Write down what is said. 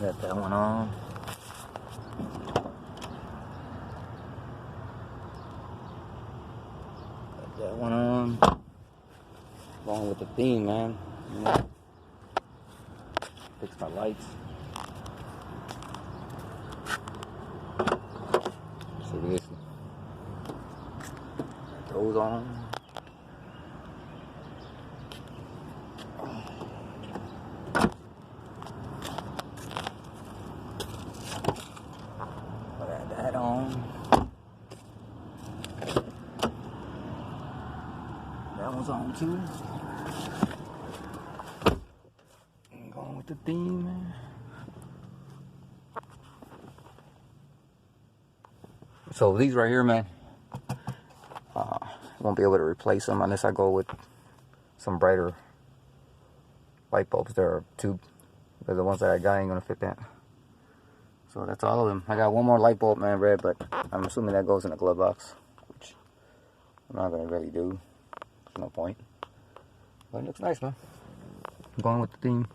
Got that one on. Got that one on. Going with the theme, man. Yeah. Fix my lights. So this. Those on. Got that on. That one's on too. Going with the theme, man. So these right here, man, won't be able to replace them unless I go with some brighter light bulbs. There are two. They're the ones that I got ain't gonna fit that. So that's all of them. I got one more light bulb, man, red, but I'm assuming that goes in the glove box, which I'm not gonna really do. There's no point. But it looks nice, man. I'm going with the theme.